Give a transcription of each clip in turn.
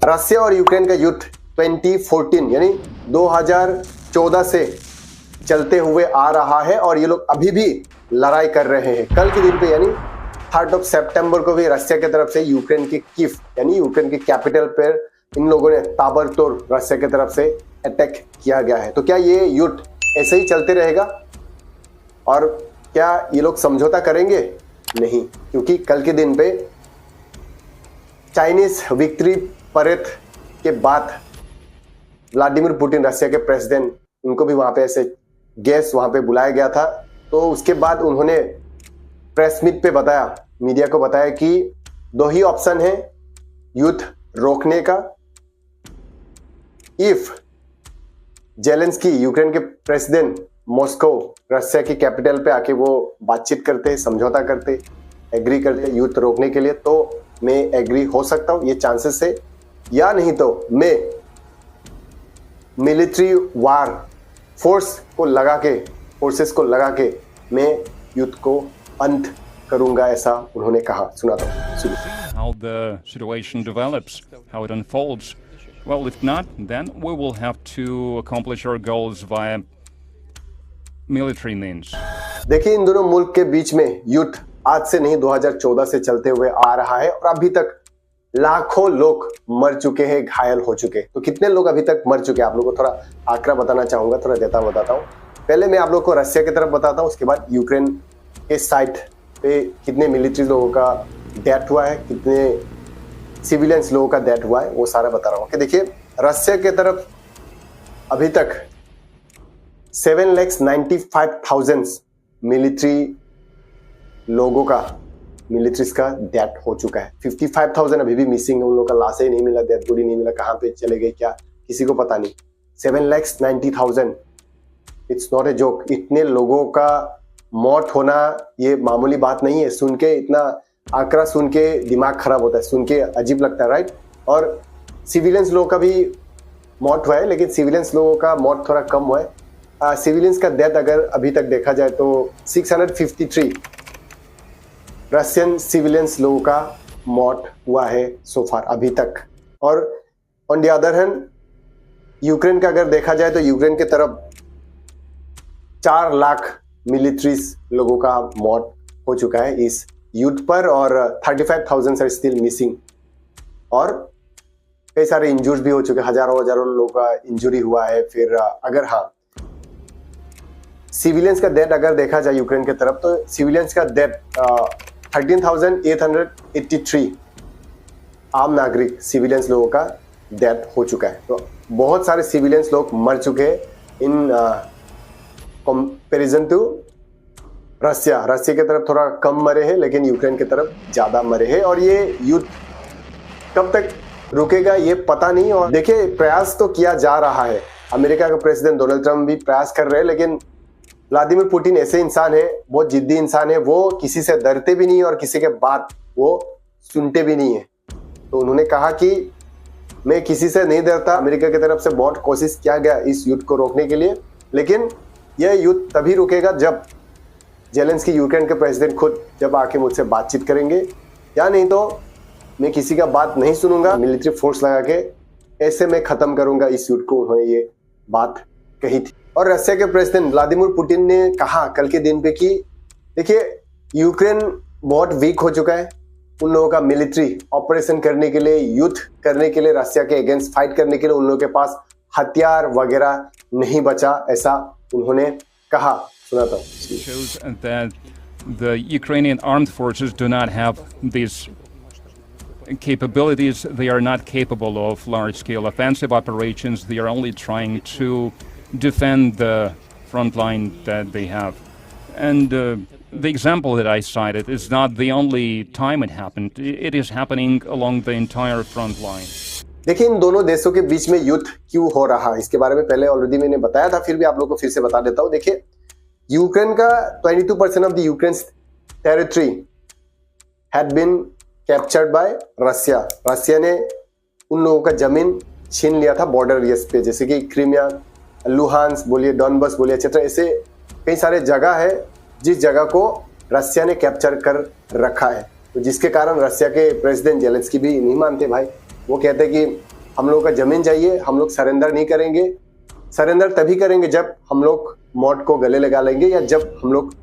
Russia और Ukraine का युद्ध 2014 यानी 2014 से चलते हुए आ रहा है और ये लोग अभी भी लड़ाई कर रहे हैं। कल के दिन पे यानी 3 सितंबर को भी रशिया की तरफ से यूक्रेन की कीव यानी यूक्रेन की कैपिटल पर इन लोगों ने ताबड़तोड़ रशिया की तरफ से अटैक किया गया है। तो क्या ये युद्ध ऐसे ही चलते रहेगा और क्या ये लोग समझौता करेंगे? नहीं, क्योंकि कल के दिन पे चाइनीज विक्ट्री परेड के बाद व्लादिमीर पुतिन रशिया के प्रेसिडेंट, उनको भी वहां पे ऐसे गेस्ट वहां पे बुलाया गया था। तो उसके बाद उन्होंने प्रेस मीट पे बताया, मीडिया को बताया कि 2 ही ऑप्शन है युद्ध रोकने का। इफ जेलेंस्की यूक्रेन के प्रेसिडेंट मॉस्को रशिया की कैपिटल पे आके वो बातचीत करते, समझौता करते, एग्री करते युद्ध रोकने के लिए, तो मैं एग्री हो सकता हूं, ये चांसेस है। या नहीं तो मैं मिलिट्री वार फोर्सेस को लगा के मैं युद्ध को अंत करूंगा, ऐसा उन्होंने कहा। सुना दो। How the situation develops, how it unfolds. Well, if not, then we will have to accomplish our goals via military means. देखिए, इन दोनों मुल्क के बीच में युद्ध आज से नहीं 2014 से चलते हुए आ रहा है और अभी तक लाखों लोग मर चुके हैं, घायल हो चुके हैं। तो कितने लोग अभी तक मर चुके हैं आप लोगों को थोड़ा आंकड़ा बताना चाहूंगा, थोड़ा डेटा बताता हूँ। पहले मैं आप लोगों को रशिया की तरफ बताता हूँ, उसके बाद यूक्रेन के साइड पे कितने मिलिट्री लोगों का डेथ हुआ है, कितने सिविलियंस लोगों का डेथ हुआ है, वो सारा बता रहा हूँ। कि देखिए, रशिया की तरफ अभी तक 7,95,000 मिलिट्रीज का डेथ हो चुका है। 55,000 अभी भी मिसिंग है, उन लोगों का लाश ही नहीं मिला, डेथ बॉडी नहीं मिला, कहाँ पे चले गए क्या किसी को पता नहीं। 7,90,000, इट्स नॉट ए जोक। इतने लोगों का मौत होना ये मामूली बात नहीं है। सुन के इतना आंकड़ा सुन के दिमाग खराब होता है, सुन के अजीब लगता है, राइट। और सिविलियंस लोगों का भी मौत हुआ है, लेकिन सिविलियंस लोगों का मौत थोड़ा कम हुआ है। सिविलियंस का डेथ अगर अभी तक देखा जाए तो 653 रशियन सिविलियंस लोगों का मौत हुआ है सो फार अभी तक। और on the other hand Ukraine का अगर देखा जाए तो यूक्रेन की तरफ 4 लाख मिलिट्रीज लोगों का मौत हो चुका है इस युद्ध पर और 35,000 आर स्टिल मिसिंग और कई सारे इंजर्ड भी हो चुके, हजारों लोगों का इंजरी हुआ है। फिर अगर हाँ सिविलियंस का डेथ अगर देखा जाए यूक्रेन की तरफ तो सिविलियंस का डेथ 13,883 आम नागरिक सिविलियंस लोगों का डेथ हो चुका है। तो बहुत सारे सिविलियंस लोग मर चुके हैं इन कंपैरिजन टू रशिया की तरफ थोड़ा कम मरे हैं, लेकिन यूक्रेन की तरफ ज्यादा मरे हैं। और ये युद्ध कब तक रुकेगा ये पता नहीं। और देखिए, प्रयास तो किया जा रहा है, अमेरिका का प्रेसिडेंट डोनाल्ड ट्रंप भी प्रयास कर रहे हैं, लेकिन व्लादिमीर पुतिन ऐसे इंसान है, बहुत जिद्दी इंसान है, वो किसी से डरते भी नहीं और किसी के बात वो सुनते भी नहीं है। तो उन्होंने कहा कि मैं किसी से नहीं डरता। अमेरिका की तरफ से बहुत कोशिश किया गया इस युद्ध को रोकने के लिए, लेकिन यह युद्ध तभी रुकेगा जब जेलेंस्की यूक्रेन के प्रेसिडेंट खुद जब आके मुझसे बातचीत करेंगे, या नहीं तो मैं किसी का बात नहीं सुनूंगा, मिलिट्री फोर्स लगा के ऐसे मैं खत्म करूंगा इस युद्ध को। उन्होंने ये बात कही थी। और रशिया के प्रेसिडेंट व्लादिमीर पुतिन ने कहा कल के दिन पे कि देखिए, यूक्रेन बहुत वीक हो चुका है, उन लोगों का मिलिट्री ऑपरेशन करने के लिए, युद्ध करने के लिए, रशिया के अगेंस्ट फाइट करने के लिए उन लोगों के पास हथियार वगैरह नहीं बचा, ऐसा उन्होंने कहा। सुनाता हूँ। Shows that the Ukrainian armed forces do not have these capabilities. They are not capable of large-scale offensive operations. They are only trying to defend the front line that they have. And the example that I cited is not the only time it happened. It is happening along the entire front line. देखिए, इन दोनों देशों के बीच में युद्ध क्यों हो रहा है इसके बारे में पहले ऑलरेडी मैंने बताया था, फिर भी आप लोगों को फिर से बता देता हूँ। देखिए, यूक्रेन का 22% of the Ukraine's territory had been captured by Russia. Russia ने उन लोगों का जमीन छीन लिया था बॉर्डर एरियाज पे, जैसे कि क्रीमिया, लुहांस्क बोलिए, डॉनबस बोलिए, एक्सेट्रा। ऐसे कई सारे जगह है जिस जगह को रशिया ने कैप्चर कर रखा है। तो जिसके कारण रशिया के प्रेसिडेंट जेलेंस्की भी नहीं मानते भाई। वो कहते हैं कि हम लोगों का जमीन चाहिए, हम लोग सरेंडर नहीं करेंगे। सरेंडर तभी करेंगे जब हम लोग मौत को गले लगा लेंगे, या जब हम लोग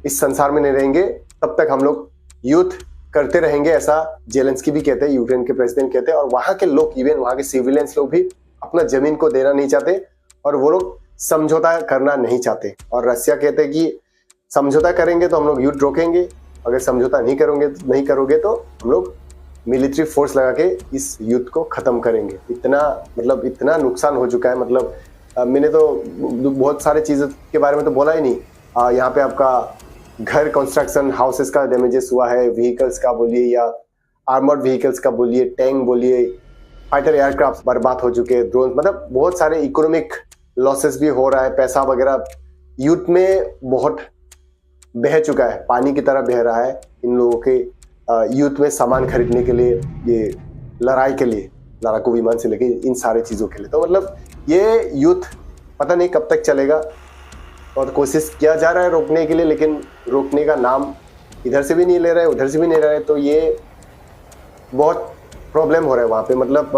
इस संसार में नहीं रहेंगे तब तक हम लोग युद्ध करते रहेंगे, ऐसा जेलेंस्की भी कहते हैं, यूक्रेन के प्रेसिडेंट कहते हैं। और वहां के लोग, इवन वहां के सिविलियंस लोग भी अपना जमीन को देना नहीं चाहते, और वो लोग समझौता करना नहीं चाहते। और रसिया कहते हैं कि समझौता करेंगे तो हम लोग युद्ध रोकेंगे, अगर समझौता नहीं करोगे तो हम लोग मिलिट्री फोर्स लगा के इस युद्ध को खत्म करेंगे। इतना नुकसान हो चुका है। मतलब मैंने तो बहुत सारे चीज़ों के बारे में तो बोला ही नहीं। यहाँ पे आपका घर कंस्ट्रक्शन, हाउसेस का डैमेजेस हुआ है, व्हीकल्स का बोलिए या आर्मर्ड व्हीकल्स का बोलिए, टैंक बोलिए, फाइटर एयरक्राफ्ट बर्बाद हो चुके हैं, ड्रोन, मतलब बहुत सारे इकोनॉमिक लॉसेस भी हो रहा है। पैसा वगैरह युद्ध में बहुत बह चुका है, पानी की तरह बह रहा है इन लोगों के युद्ध में सामान खरीदने के लिए, ये लड़ाई के लिए, लड़ाकू विमान से लेके इन सारे चीज़ों के लिए। तो मतलब ये युद्ध पता नहीं कब तक चलेगा, और कोशिश किया जा रहा है रोकने के लिए, लेकिन रोकने का नाम इधर से भी नहीं ले रहे, उधर से भी नहीं ले रहे। तो ये बहुत प्रॉब्लम हो रहा है वहाँ पे। मतलब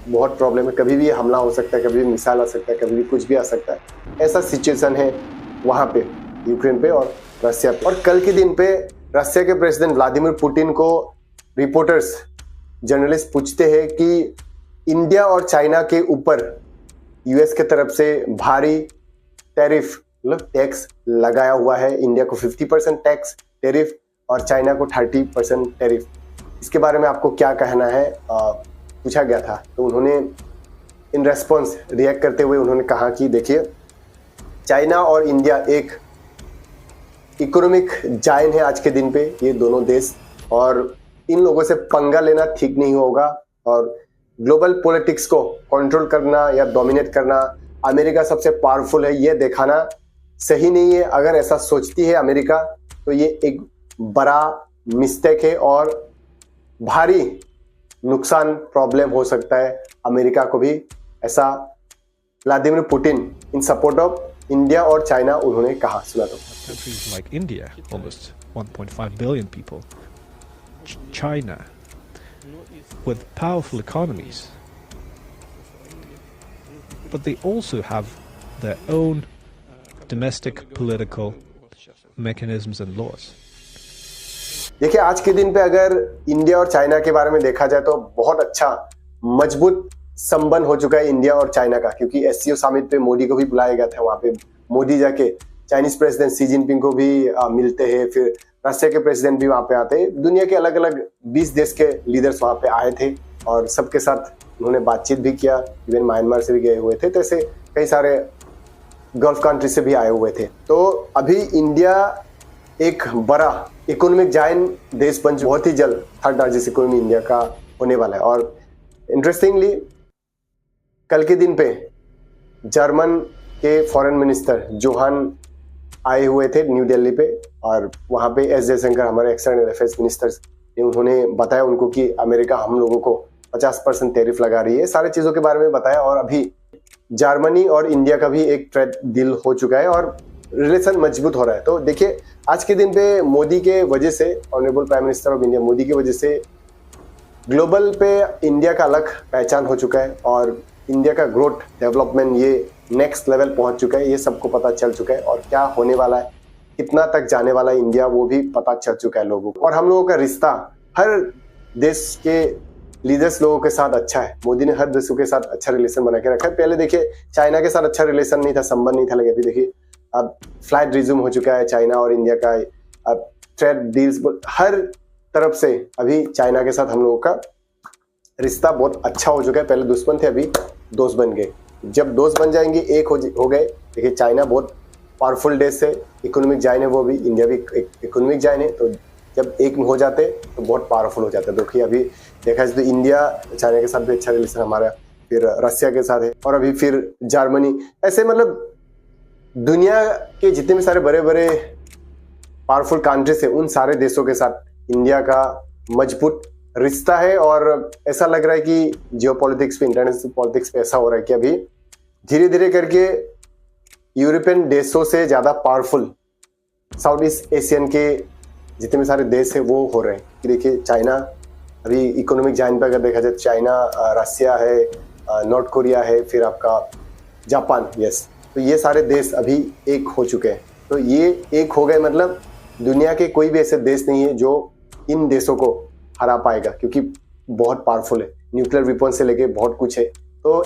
बहुत प्रॉब्लम है, कभी भी हमला हो सकता है, कभी भी मिसाइल आ सकता है, कभी भी कुछ भी आ सकता है। ऐसा सिचुएशन है वहाँ पे, यूक्रेन पे और रसिया पे। और कल के दिन पे रसिया के प्रेसिडेंट व्लादिमीर पुतिन को रिपोर्टर्स, जर्नलिस्ट पूछते हैं कि इंडिया और चाइना के ऊपर यूएस के तरफ से भारी टैरिफ, मतलब टैक्स लगाया हुआ है। इंडिया को 50% टैक्स टैरिफ और चाइना को 30% टैरिफ। इसके बारे में आपको क्या कहना है, पूछा गया था। तो उन्होंने इन रेस्पॉन्स रिएक्ट करते हुए उन्होंने कहा कि देखिए, चाइना और इंडिया एक इकोनॉमिक जायंट है आज के दिन पे, ये दोनों देश, और इन लोगों से पंगा लेना ठीक नहीं होगा। और ग्लोबल पॉलिटिक्स को कंट्रोल करना या डोमिनेट करना, अमेरिका सबसे पावरफुल है, ये दिखाना सही नहीं है। अगर ऐसा सोचती है अमेरिका तो ये एक बड़ा मिस्टेक है, और भारी नुकसान, प्रॉब्लम हो सकता है अमेरिका को भी। ऐसा Vladimir Putin in support of India और चाइना उन्होंने कहा। सुना तो countries like India, almost 1.5 billion people, China, with powerful economies, but they also have their own domestic political mechanisms and laws. देखिए, आज के दिन पे अगर इंडिया और चाइना के बारे में देखा जाए तो बहुत अच्छा मजबूत संबंध हो चुका है इंडिया और चाइना का, क्योंकि एससीओ समिट पे मोदी को भी बुलाया गया था। वहां पे मोदी जाके चाइनीज प्रेसिडेंट शी जिनपिंग को भी मिलते हैं, फिर रशिया के प्रेसिडेंट भी वहां पे आते हैं। दुनिया के अलग अलग 20 देश के लीडर्स वहां पे आए थे, और सबके साथ उन्होंने बातचीत भी किया। इवन म्यांमार से भी गए हुए थे, तो ऐसे कई सारे गल्फ कंट्री से भी आए हुए थे। तो अभी इंडिया एक बड़ा इकोनॉमिक जायंट देश बन, बहुत ही जल्द थर्ड लार्जेस्ट इकोनॉमी इंडिया का होने वाला है। और इंटरेस्टिंगली कल के दिन पे जर्मन के फॉरेन मिनिस्टर जोहान आए हुए थे न्यू दिल्ली पे, और वहाँ पे एस जयशंकर, हमारे एक्सटर्नल अफेयर्स मिनिस्टर ने, उन्होंने बताया उनको कि अमेरिका हम लोगों को 50% टैरिफ लगा रही है, सारे चीज़ों के बारे में बताया। और अभी जर्मनी और इंडिया का भी एक ट्रेड डील हो चुका है और रिलेशन मजबूत हो रहा है। तो देखिए, आज के दिन पे मोदी के वजह से, honourable prime minister of India Modi की वजह से ग्लोबल पे इंडिया का अलग पहचान हो चुका है, और इंडिया का ग्रोथ, डेवलपमेंट ये नेक्स्ट लेवल पहुंच चुका है। ये सबको पता चल चुका है, और क्या होने वाला है, कितना तक जाने वाला है इंडिया, वो भी पता चल चुका है लोगों को। और हम लोगों का रिश्ता हर देश के लीडर्स लोगों के साथ अच्छा है। मोदी ने हर देशों के साथ अच्छा रिलेशन बना के रखा है। पहले देखिए, चाइना के साथ अच्छा रिलेशन नहीं था, संबंध नहीं था, लेकिन अभी देखिए अब फ्लाइट रिज्यूम हो चुका है चाइना और इंडिया का। अब ट्रेड डील्स हर तरफ से अभी चाइना के साथ हम लोगों का रिश्ता बहुत अच्छा हो चुका है। पहले दुश्मन थे, अभी दोस्त बन गए। जब दोस्त बन जाएंगे, एक हो गए। देखिए, चाइना बहुत पावरफुल देश है, इकोनॉमिक जायंट है वो भी, इंडिया भी एक इकोनॉमिक जायंट है। तो जब एक में हो जाते तो बहुत पावरफुल हो जाते हैं। देखिए, अभी देखा जाए तो इंडिया चाइना के साथ भी अच्छा रिलेशन हमारा, फिर रसिया के साथ है, और अभी फिर जर्मनी, ऐसे मतलब दुनिया के जितने भी सारे बड़े बड़े पावरफुल कंट्रीज है, उन सारे देशों के साथ इंडिया का मजबूत रिश्ता है। और ऐसा लग रहा है कि जियोपॉलिटिक्स पे, इंटरनेशनल पॉलिटिक्स पे ऐसा हो रहा है कि अभी धीरे धीरे करके यूरोपियन देशों से ज़्यादा पावरफुल साउथ ईस्ट एशियन के जितने भी सारे देश है वो हो रहे हैं। कि देखिए, चाइना अभी इकोनॉमिक जाइंट पे अगर देखा जाए चाइना, रसिया है, नॉर्थ कोरिया है, फिर आपका जापान, यस, तो ये सारे देश अभी एक हो चुके हैं। तो ये एक हो गए मतलब दुनिया के कोई भी ऐसे देश नहीं है जो इन देशों को हरा पाएगा, क्योंकि बहुत पावरफुल है, न्यूक्लियर वेपन से लेके बहुत कुछ है। तो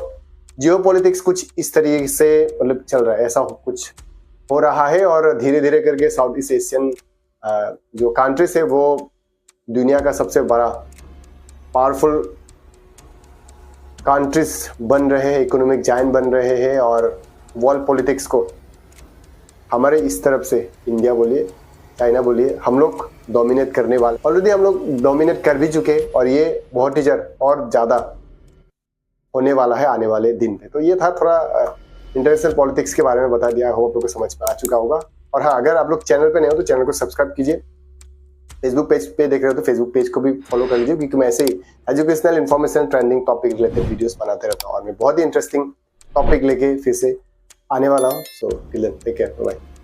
जियोपॉलिटिक्स कुछ इस तरीके से मतलब चल रहा है, ऐसा कुछ हो रहा है। और धीरे धीरे करके साउथ ईस्ट एशियन जो कंट्रीज है वो दुनिया का सबसे बड़ा पावरफुल कंट्रीज बन रहे हैं, इकोनॉमिक जायंट बन रहे हैं। और वर्ल्ड पॉलिटिक्स को हमारे इस तरफ से इंडिया बोलिए, चाइना बोलिए, हम लोग डोमिनेट करने वाले, ऑलरेडी हम लोग डोमिनेट कर भी चुके हैं और ये बहुत ही और ज़्यादा होने वाला है आने वाले दिन पे। तो ये था थोड़ा इंटरनेशनल पॉलिटिक्स के बारे में बता दिया, होप आप लोग को समझ में आ चुका होगा। और हाँ, अगर आप लोग चैनल पे नए हो तो चैनल को सब्सक्राइब कीजिए। फेसबुक पेज पे देख रहे हो तो फेसबुक पेज को भी फॉलो कर लीजिए, क्योंकि मैं ऐसे ही educational information, trending topic related videos बनाते रहता हूँ और मैं बहुत ही इंटरेस्टिंग टॉपिक लेके फिर से आने वाला हूँ। So till then take care, bye.